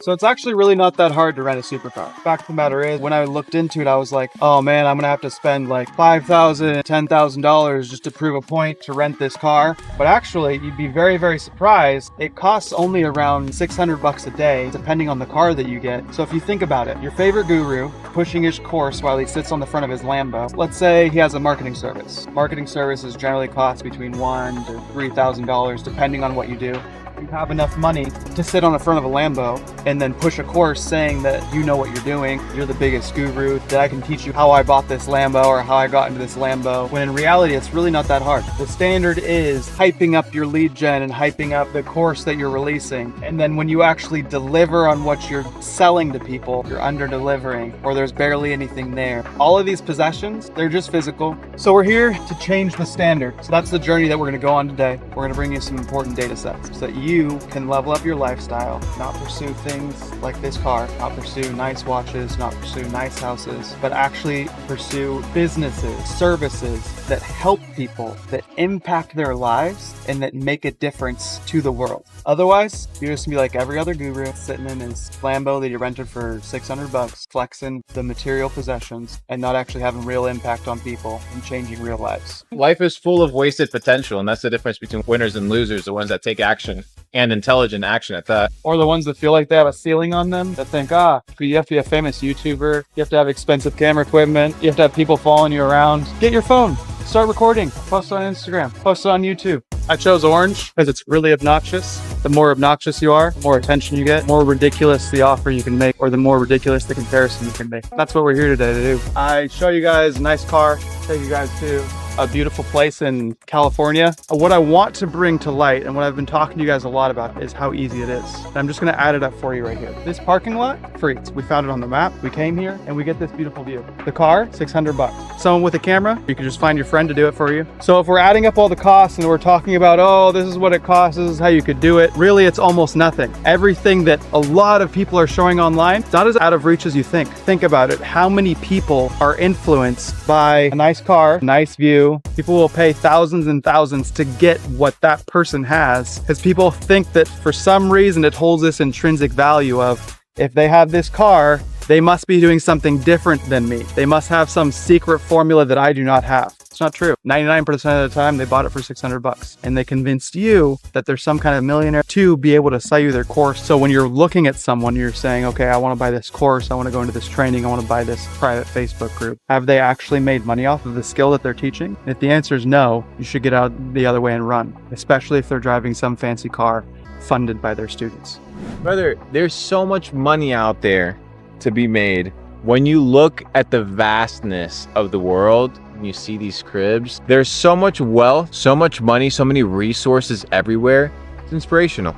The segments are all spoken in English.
So it's actually really not that hard to rent a supercar. Fact of the matter is, when I looked into it, I was like, oh man, I'm gonna have to spend like $5,000, $10,000 just to prove a point to rent this car. But actually, you'd be very, very surprised. It costs only around $600 a day, depending on the car that you get. So if you think about it, your favorite guru pushing his course while he sits on the front of his Lambo. Let's say he has a marketing service. Marketing services generally cost between $1,000 to $3,000, depending on what you do. You have enough money to sit on the front of a Lambo and then push a course saying that you know what you're doing, you're the biggest guru, that I can teach you how I bought this Lambo or how I got into this Lambo, when in reality it's really not that hard. The standard is hyping up your lead gen and hyping up the course that you're releasing, and then when you actually deliver on what you're selling to people, you're under delivering, or there's barely anything there. All of these possessions, they're just physical. So we're here to change the standard. So that's the journey that we're going to go on today. We're going to bring you some important data sets so that you can level up your lifestyle, not pursue things like this car, not pursue nice watches, not pursue nice houses, but actually pursue businesses, services that help people, that impact their lives, and that make a difference to the world. Otherwise, you're just gonna be like every other guru sitting in his Lambo that you rented for $600, flexing the material possessions and not actually having real impact on people and changing real lives. Life is full of wasted potential, and that's the difference between winners and losers, the ones that take action and intelligent action at that. Or the ones that feel like they have a ceiling on them, that think, you have to be a famous YouTuber, you have to have expensive camera equipment, you have to have people following you around. Get your phone, start recording, post on Instagram, post on YouTube. I chose orange because it's really obnoxious. The more obnoxious you are, the more attention you get, the more ridiculous the offer you can make, or the more ridiculous the comparison you can make. That's what we're here today to do. I show you guys a nice car, take you guys to a beautiful place in California. What I want to bring to light, and what I've been talking to you guys a lot about, is how easy it is. And I'm just gonna add it up for you right here. This parking lot, free. We found it on the map, we came here, and we get this beautiful view. The car, $600. Someone with a camera, you can just find your friend to do it for you. So if we're adding up all the costs and we're talking about, oh, this is what it costs, this is how you could do it, really it's almost nothing. Everything that a lot of people are showing online, it's not as out of reach as you think. Think about it. How many people are influenced by a nice car, nice view? People will pay thousands and thousands to get what that person has, because people think that for some reason it holds this intrinsic value of, if they have this car, they must be doing something different than me. They must have some secret formula that I do not have. It's not true. 99% of the time, they bought it for $600, and they convinced you that they're some kind of millionaire to be able to sell you their course. So when you're looking at someone, you're saying, okay, I want to buy this course. I want to go into this training. I want to buy this private Facebook group. Have they actually made money off of the skill that they're teaching? And if the answer is no, you should get out the other way and run, especially if they're driving some fancy car funded by their students. Brother, there's so much money out there to be made. When you look at the vastness of the world and you see these cribs, there's so much wealth, so much money, so many resources everywhere. It's inspirational,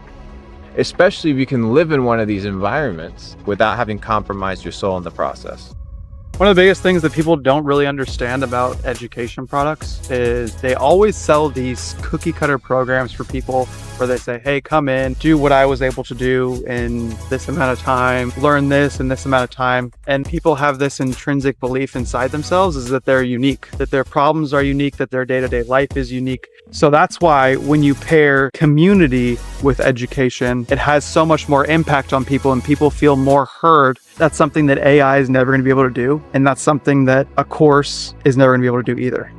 especially if you can live in one of these environments without having compromised your soul in the process. One of the biggest things that people don't really understand about education products is they always sell these cookie cutter programs for people where they say, hey, come in, do what I was able to do in this amount of time, learn this in this amount of time. And people have this intrinsic belief inside themselves is that they're unique, that their problems are unique, that their day-to-day life is unique. So that's why when you pair community with education, it has so much more impact on people and people feel more heard. That's something that AI is never going to be able to do. And that's something that a course is never going to be able to do either.